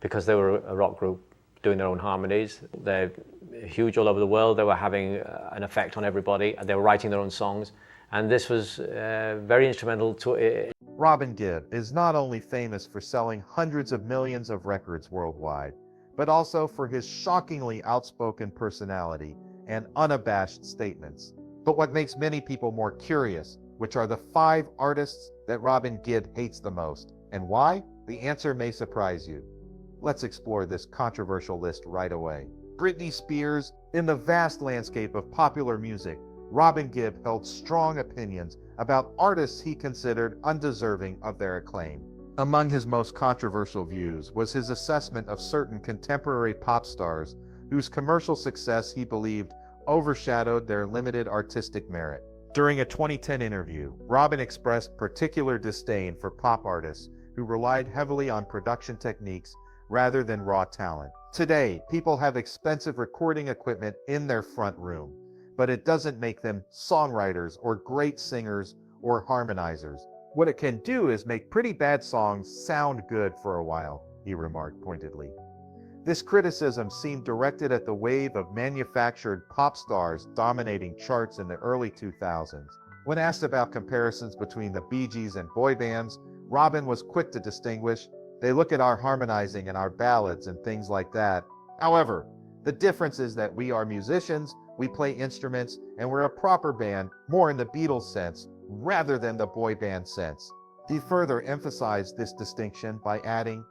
because they were a rock group doing their own harmonies. They're huge all over the world. They were having an effect on everybody, and they were writing their own songs. And this was very instrumental to it. Robin Gibb is not only famous for selling hundreds of millions of records worldwide, but also for his shockingly outspoken personality and unabashed statements. But what makes many people more curious, which are the 5 artists that Robin Gibb hates the most, and why? The answer may surprise you. Let's explore this controversial list right away. Britney Spears. In the vast landscape of popular music, Robin Gibb held strong opinions about artists he considered undeserving of their acclaim. Among his most controversial views was his assessment of certain contemporary pop stars whose commercial success he believed overshadowed their limited artistic merit. During a 2010 interview, Robin expressed particular disdain for pop artists who relied heavily on production techniques rather than raw talent. Today, people have expensive recording equipment in their front room, but it doesn't make them songwriters or great singers or harmonizers. What it can do is make pretty bad songs sound good for a while, he remarked pointedly. This criticism seemed directed at the wave of manufactured pop stars dominating charts in the early 2000s. When asked about comparisons between the Bee Gees and boy bands, Robin was quick to distinguish, "They look at our harmonizing and our ballads and things like that. However, the difference is that we are musicians, we play instruments, and we're a proper band, more in the Beatles sense, rather than the boy band sense." He further emphasized this distinction by adding,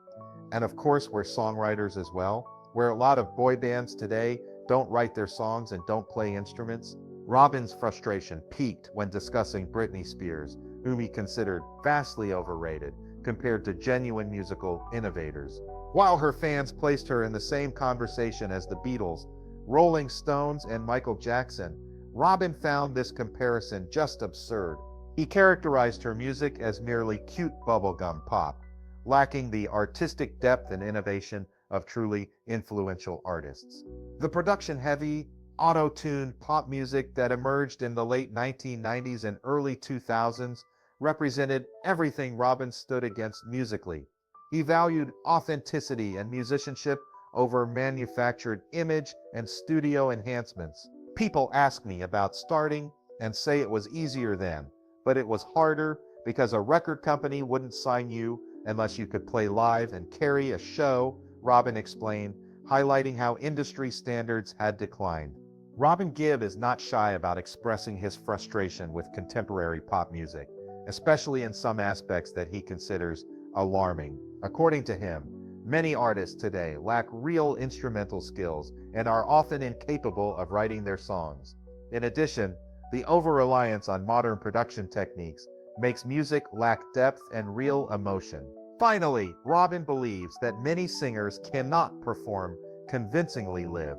"And of course we're songwriters as well, where a lot of boy bands today don't write their songs and don't play instruments." Robin's frustration peaked when discussing Britney Spears, whom he considered vastly overrated compared to genuine musical innovators. While her fans placed her in the same conversation as the Beatles, Rolling Stones, and Michael Jackson, Robin found this comparison just absurd. He characterized her music as merely cute bubblegum pop, lacking the artistic depth and innovation of truly influential artists. The production-heavy, auto-tuned pop music that emerged in the late 1990s and early 2000s represented everything Robin stood against musically. He valued authenticity and musicianship over manufactured image and studio enhancements. People ask me about starting and say it was easier then, but it was harder because a record company wouldn't sign you unless you could play live and carry a show, Robin explained, highlighting how industry standards had declined. Robin Gibb is not shy about expressing his frustration with contemporary pop music, especially in some aspects that he considers alarming. According to him, many artists today lack real instrumental skills and are often incapable of writing their songs. In addition, the over-reliance on modern production techniques makes music lack depth and real emotion. Finally, Robin believes that many singers cannot perform convincingly live,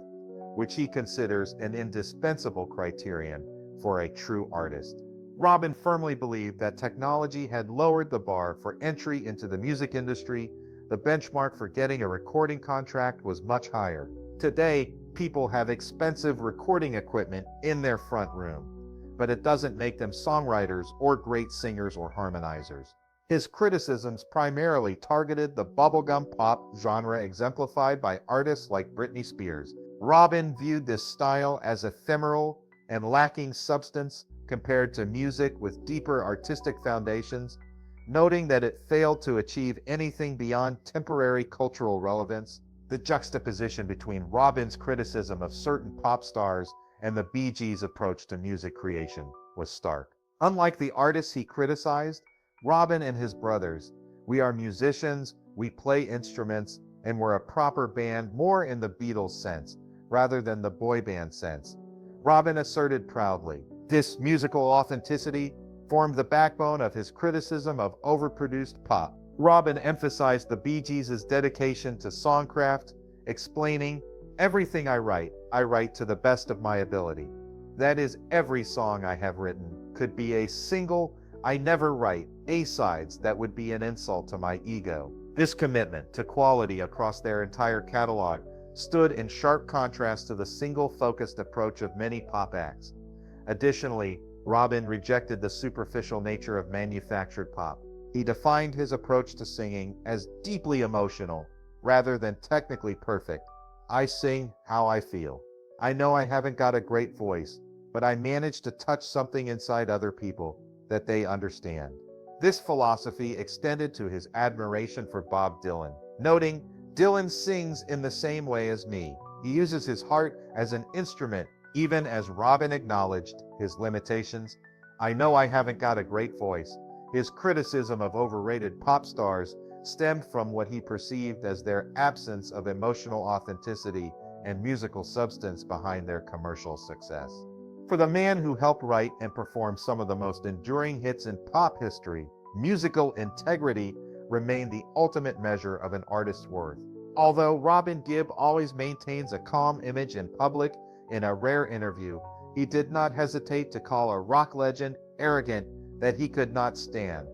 which he considers an indispensable criterion for a true artist. Robin firmly believed that technology had lowered the bar for entry into the music industry. The benchmark for getting a recording contract was much higher. Today, people have expensive recording equipment in their front room, but it doesn't make them songwriters or great singers or harmonizers. His criticisms primarily targeted the bubblegum pop genre exemplified by artists like Britney Spears. Robin viewed this style as ephemeral and lacking substance compared to music with deeper artistic foundations, noting that it failed to achieve anything beyond temporary cultural relevance. The juxtaposition between Robin's criticism of certain pop stars and the Bee Gees' approach to music creation was stark. Unlike the artists he criticized, Robin and his brothers, "We are musicians, we play instruments, and we're a proper band more in the Beatles sense, rather than the boy band sense," Robin asserted proudly. This musical authenticity formed the backbone of his criticism of overproduced pop. Robin emphasized the Bee Gees' dedication to songcraft, explaining, "Everything I write to the best of my ability. That is, every song I have written could be a single. I never write A-sides that would be an insult to my ego." This commitment to quality across their entire catalog stood in sharp contrast to the single-focused approach of many pop acts. Additionally, Robin rejected the superficial nature of manufactured pop. He defined his approach to singing as deeply emotional, rather than technically perfect. I sing how I feel. I know I haven't got a great voice, but I manage to touch something inside other people that they understand. This philosophy extended to his admiration for Bob Dylan, noting, "Dylan sings in the same way as me. He uses his heart as an instrument," even as Robin acknowledged his limitations. "I know I haven't got a great voice." His criticism of overrated pop stars stemmed from what he perceived as their absence of emotional authenticity and musical substance behind their commercial success. For the man who helped write and perform some of the most enduring hits in pop history, musical integrity remained the ultimate measure of an artist's worth. Although Robin Gibb always maintains a calm image in public, in a rare interview, he did not hesitate to call a rock legend arrogant that he could not stand.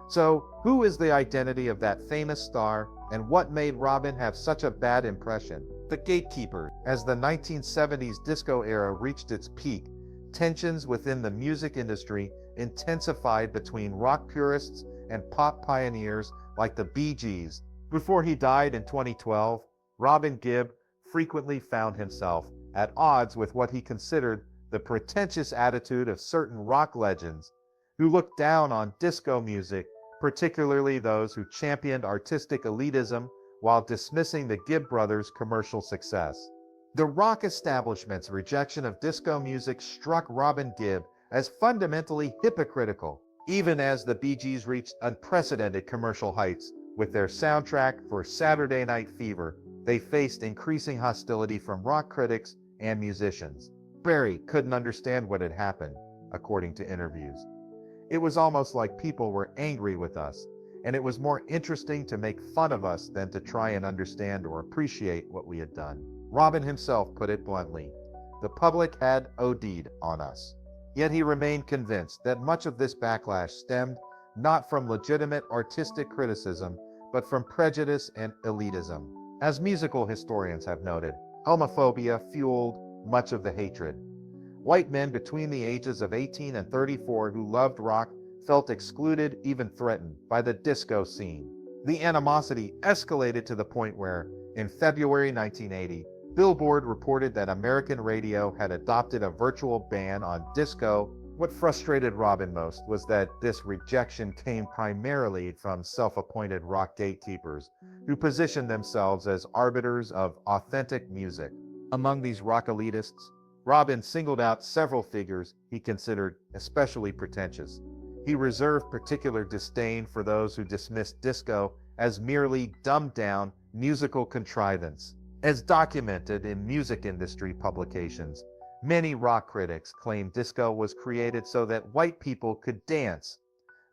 So, who is the identity of that famous star, and what made Robin have such a bad impression? The gatekeeper. As the 1970s disco era reached its peak, tensions within the music industry intensified between rock purists and pop pioneers like the Bee Gees. Before he died in 2012, Robin Gibb frequently found himself at odds with what he considered the pretentious attitude of certain rock legends who looked down on disco music, particularly those who championed artistic elitism while dismissing the Gibb brothers' commercial success. The rock establishment's rejection of disco music struck Robin Gibb as fundamentally hypocritical, even as the Bee Gees reached unprecedented commercial heights with their soundtrack for Saturday Night Fever. They faced increasing hostility from rock critics and musicians. Barry couldn't understand what had happened, according to interviews. "It was almost like people were angry with us, and it was more interesting to make fun of us than to try and understand or appreciate what we had done." Robin himself put it bluntly, "The public had OD'd on us." Yet he remained convinced that much of this backlash stemmed not from legitimate artistic criticism, but from prejudice and elitism. As musical historians have noted, homophobia fueled much of the hatred. White men between the ages of 18 and 34 who loved rock felt excluded, even threatened, by the disco scene. The animosity escalated to the point where, in February 1980, Billboard reported that American radio had adopted a virtual ban on disco. What frustrated Robin most was that this rejection came primarily from self-appointed rock gatekeepers who positioned themselves as arbiters of authentic music. Among these rock elitists, Robin singled out several figures he considered especially pretentious. He reserved particular disdain for those who dismissed disco as merely dumbed-down musical contrivance. As documented in music industry publications, many rock critics claimed disco was created so that white people could dance,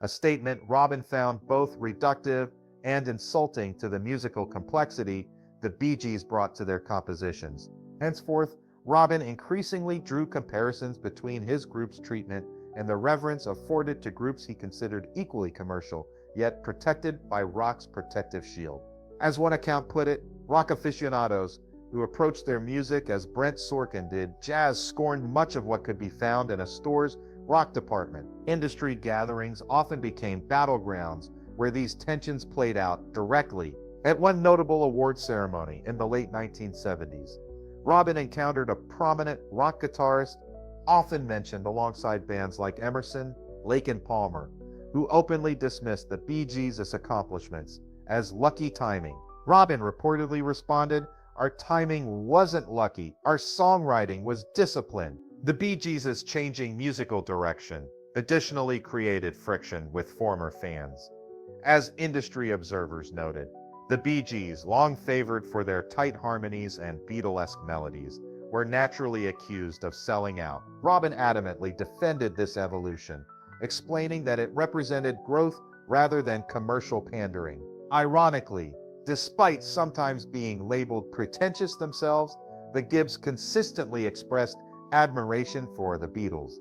a statement Robin found both reductive and insulting to the musical complexity the Bee Gees brought to their compositions. Henceforth, Robin increasingly drew comparisons between his group's treatment and the reverence afforded to groups he considered equally commercial, yet protected by rock's protective shield. As one account put it, rock aficionados who approached their music as Brent Sorkin did jazz scorned much of what could be found in a store's rock department. Industry gatherings often became battlegrounds where these tensions played out directly. At one notable award ceremony in the late 1970s, Robin encountered a prominent rock guitarist often mentioned alongside bands like Emerson, Lake and Palmer, who openly dismissed the Bee Gees' accomplishments as lucky timing. Robin reportedly responded, "Our timing wasn't lucky, our songwriting was disciplined." The Bee Gees' changing musical direction additionally created friction with former fans. As industry observers noted, the Bee Gees, long favored for their tight harmonies and Beatlesque melodies, were naturally accused of selling out. Robin adamantly defended this evolution, explaining that it represented growth rather than commercial pandering. Ironically, despite sometimes being labeled pretentious themselves, the Gibbs consistently expressed admiration for the Beatles.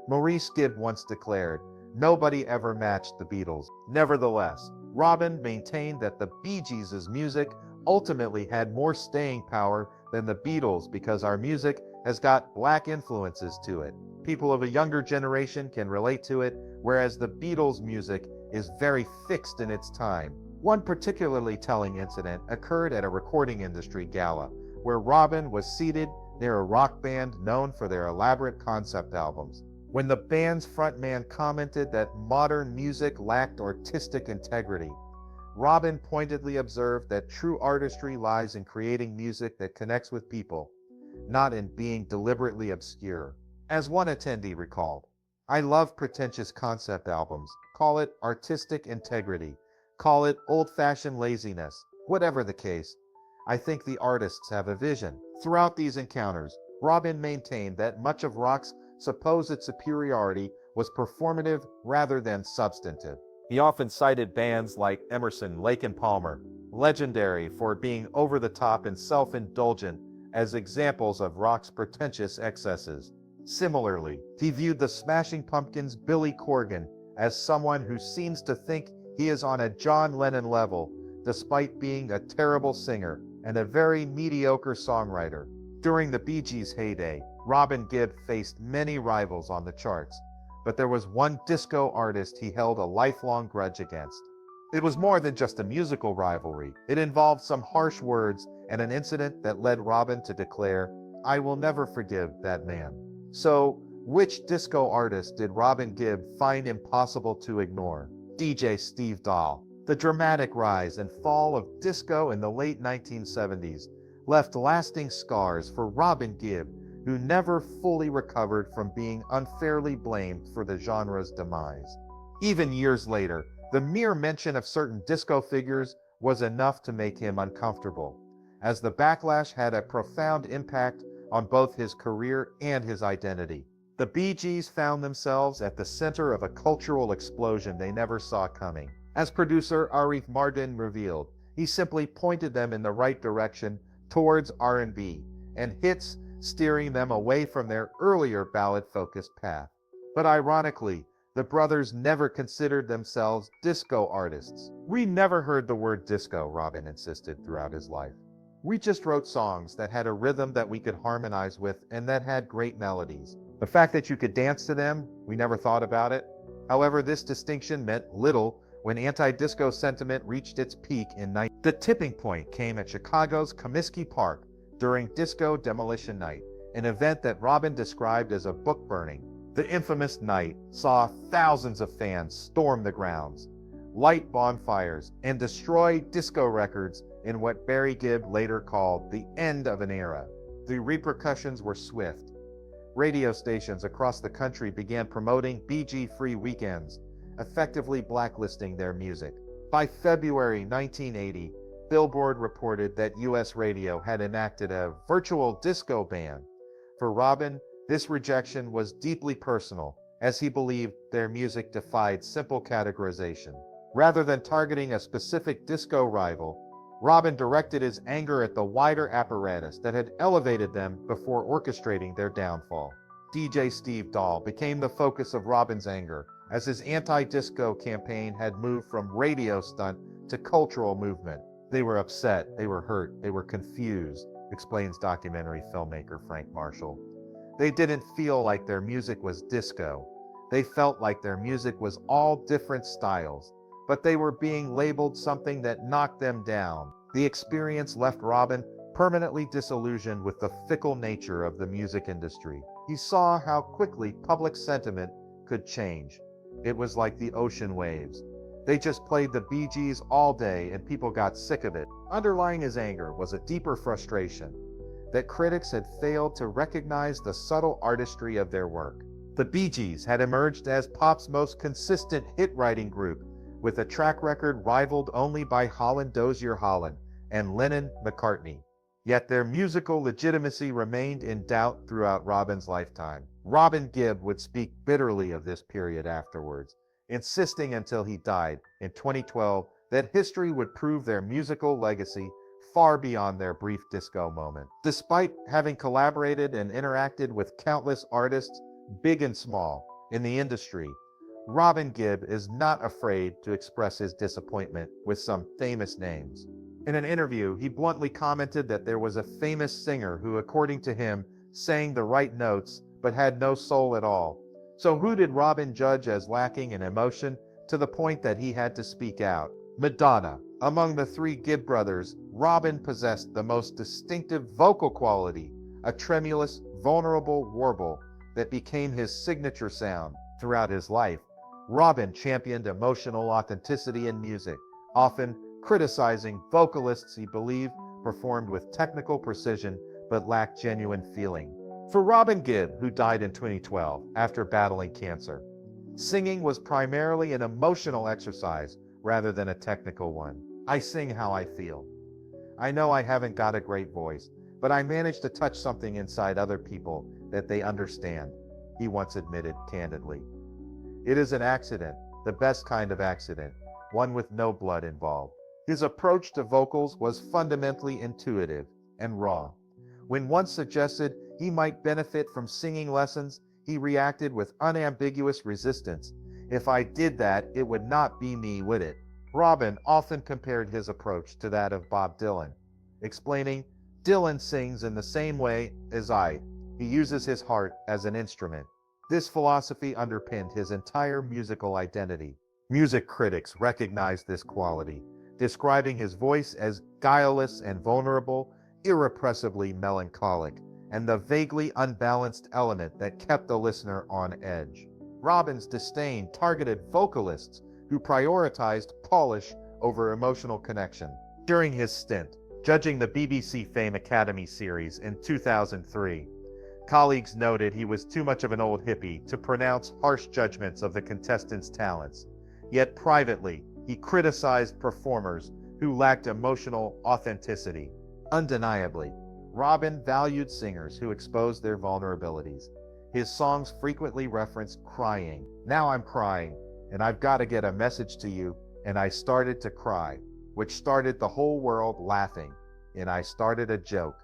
Maurice Gibb once declared, "Nobody ever matched the Beatles." Nevertheless, Robin maintained that the Bee Gees' music ultimately had more staying power than the Beatles because our music has got black influences to it. People of a younger generation can relate to it, whereas the Beatles' music is very fixed in its time. One particularly telling incident occurred at a recording industry gala, where Robin was seated near a rock band known for their elaborate concept albums. When the band's frontman commented that modern music lacked artistic integrity, Robin pointedly observed that true artistry lies in creating music that connects with people, not in being deliberately obscure. As one attendee recalled, "I love pretentious concept albums. Call it artistic integrity. Call it old-fashioned laziness. Whatever the case, I think the artists have a vision." Throughout these encounters, Robin maintained that much of rock's supposed superiority was performative rather than substantive. He often cited bands like Emerson, Lake and Palmer, legendary for being over-the-top and self-indulgent, as examples of rock's pretentious excesses. Similarly, he viewed the Smashing Pumpkins' Billy Corgan as someone who seems to think he is on a John Lennon level, despite being a terrible singer and a very mediocre songwriter. During the Bee Gees' heyday, Robin Gibb faced many rivals on the charts, but there was one disco artist he held a lifelong grudge against. It was more than just a musical rivalry. It involved some harsh words and an incident that led Robin to declare, "I will never forgive that man." So, which disco artist did Robin Gibb find impossible to ignore? DJ Steve Dahl. The dramatic rise and fall of disco in the late 1970s left lasting scars for Robin Gibb, who never fully recovered from being unfairly blamed for the genre's demise. Even years later, the mere mention of certain disco figures was enough to make him uncomfortable, as the backlash had a profound impact on both his career and his identity. The Bee Gees found themselves at the center of a cultural explosion they never saw coming. As producer Arif Mardin revealed, he simply pointed them in the right direction towards R&B and hits, steering them away from their earlier ballad-focused path. But ironically, the brothers never considered themselves disco artists. "We never heard the word disco," Robin insisted throughout his life. "We just wrote songs that had a rhythm that we could harmonize with and that had great melodies. The fact that you could dance to them, we never thought about it." However, this distinction meant little when anti-disco sentiment reached its peak in The tipping point came at Chicago's Comiskey Park during Disco Demolition Night, an event that Robin described as a book burning. The infamous night saw thousands of fans storm the grounds, light bonfires, and destroy disco records in what Barry Gibb later called the end of an era. The repercussions were swift. Radio stations across the country began promoting Bee Gee-free weekends, effectively blacklisting their music. By February 1980, Billboard reported that U.S. radio had enacted a virtual disco ban. For Robin, this rejection was deeply personal, as he believed their music defied simple categorization. Rather than targeting a specific disco rival, Robin directed his anger at the wider apparatus that had elevated them before orchestrating their downfall. DJ Steve Dahl became the focus of Robin's anger, as his anti-disco campaign had moved from radio stunt to cultural movement. "They were upset, they were hurt, they were confused," explains documentary filmmaker Frank Marshall. "They didn't feel like their music was disco. They felt like their music was all different styles, but they were being labeled something that knocked them down." The experience left Robin permanently disillusioned with the fickle nature of the music industry. He saw how quickly public sentiment could change. It was like the ocean waves. They just played the Bee Gees all day and people got sick of it. Underlying his anger was a deeper frustration that critics had failed to recognize the subtle artistry of their work. The Bee Gees had emerged as pop's most consistent hit-writing group, with a track record rivaled only by Holland Dozier Holland and Lennon-McCartney. Yet their musical legitimacy remained in doubt throughout Robin's lifetime. Robin Gibb would speak bitterly of this period afterwards, insisting until he died in 2012 that history would prove their musical legacy far beyond their brief disco moment. Despite having collaborated and interacted with countless artists, big and small, in the industry, Robin Gibb is not afraid to express his disappointment with some famous names. In an interview, he bluntly commented that there was a famous singer who, according to him, sang the right notes but had no soul at all. So who did Robin judge as lacking in emotion to the point that he had to speak out? Madonna, Among the three Gibb brothers, Robin possessed the most distinctive vocal quality, a tremulous, vulnerable warble that became his signature sound throughout his life. Robin championed emotional authenticity in music, often criticizing vocalists he believed performed with technical precision but lacked genuine feeling. For Robin Gibb, who died in 2012 after battling cancer, singing was primarily an emotional exercise rather than a technical one. I sing how I feel. I know I haven't got a great voice, but I managed to touch something inside other people that they understand, he once admitted candidly. It is an accident, the best kind of accident, one with no blood involved. His approach to vocals was fundamentally intuitive and raw. When one suggested he might benefit from singing lessons, he reacted with unambiguous resistance. If I did that, it would not be me, would it? Robin often compared his approach to that of Bob Dylan, explaining, "Dylan sings in the same way as I. He uses his heart as an instrument." This philosophy underpinned his entire musical identity. Music critics recognized this quality, describing his voice as guileless and vulnerable, irrepressibly melancholic, and the vaguely unbalanced element that kept the listener on edge. Robin's disdain targeted vocalists who prioritized polish over emotional connection. During his stint judging the BBC Fame Academy series in 2003, colleagues noted he was too much of an old hippie to pronounce harsh judgments of the contestants' talents. Yet privately, he criticized performers who lacked emotional authenticity. Undeniably, Robin valued singers who exposed their vulnerabilities. His songs frequently referenced crying. "Now I'm crying, and I've got to get a message to you, and I started to cry," which started the whole world laughing, and I started a joke.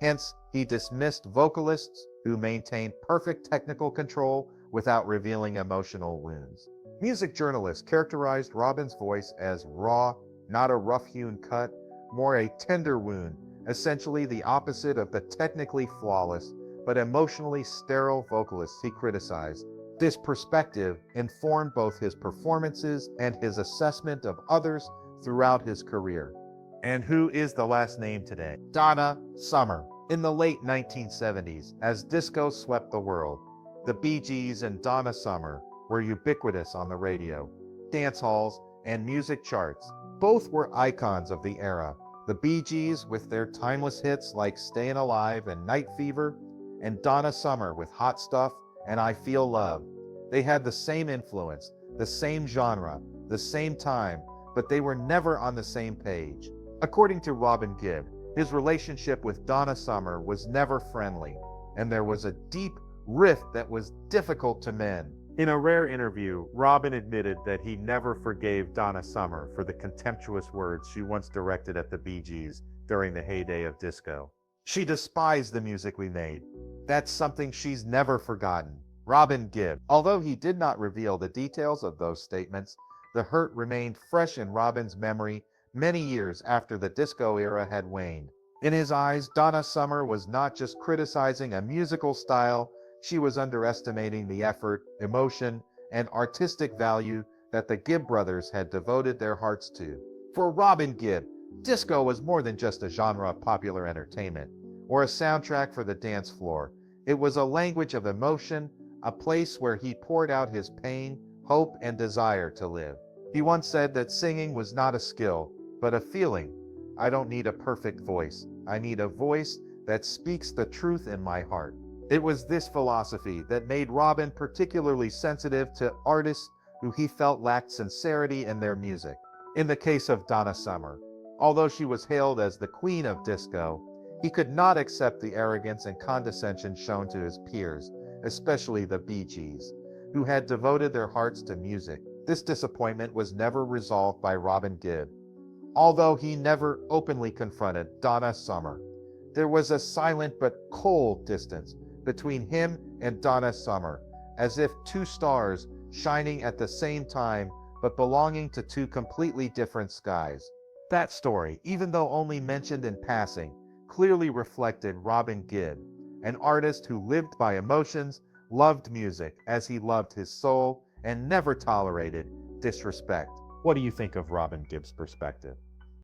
Hence, he dismissed vocalists who maintained perfect technical control without revealing emotional wounds. Music journalists characterized Robin's voice as raw, not a rough-hewn cut, more a tender wound, essentially the opposite of the technically flawless but emotionally sterile vocalists he criticized. This perspective informed both his performances and his assessment of others throughout his career. And who is the last name today? Donna Summer. In the late 1970s, as disco swept the world, the Bee Gees and Donna Summer were ubiquitous on the radio, dance halls, and music charts. Both were icons of the era. The Bee Gees with their timeless hits like Stayin' Alive and Night Fever, and Donna Summer with Hot Stuff and I Feel Love. They had the same influence, the same genre, the same time, but they were never on the same page. According to Robin Gibb, his relationship with Donna Summer was never friendly, and there was a deep rift that was difficult to mend. In a rare interview, Robin admitted that he never forgave Donna Summer for the contemptuous words she once directed at the Bee Gees during the heyday of disco. "She despised the music we made. That's something she's never forgotten." Robin Gibb. Although he did not reveal the details of those statements, the hurt remained fresh in Robin's memory many years after the disco era had waned. In his eyes, Donna Summer was not just criticizing a musical style, she was underestimating the effort, emotion, and artistic value that the Gibb brothers had devoted their hearts to. For Robin Gibb, disco was more than just a genre of popular entertainment or a soundtrack for the dance floor. It was a language of emotion, a place where he poured out his pain, hope, and desire to live. He once said that singing was not a skill, but a feeling. "I don't need a perfect voice. I need a voice that speaks the truth in my heart." It was this philosophy that made Robin particularly sensitive to artists who he felt lacked sincerity in their music. In the case of Donna Summer, although she was hailed as the queen of disco, he could not accept the arrogance and condescension shown to his peers, especially the Bee Gees, who had devoted their hearts to music. This disappointment was never resolved by Robin Gibb. Although he never openly confronted Donna Summer, there was a silent but cold distance between him and Donna Summer, as if two stars shining at the same time but belonging to two completely different skies. That story, even though only mentioned in passing, clearly reflected Robin Gibb, an artist who lived by emotions, loved music as he loved his soul, and never tolerated disrespect. What do you think of Robin Gibb's perspective?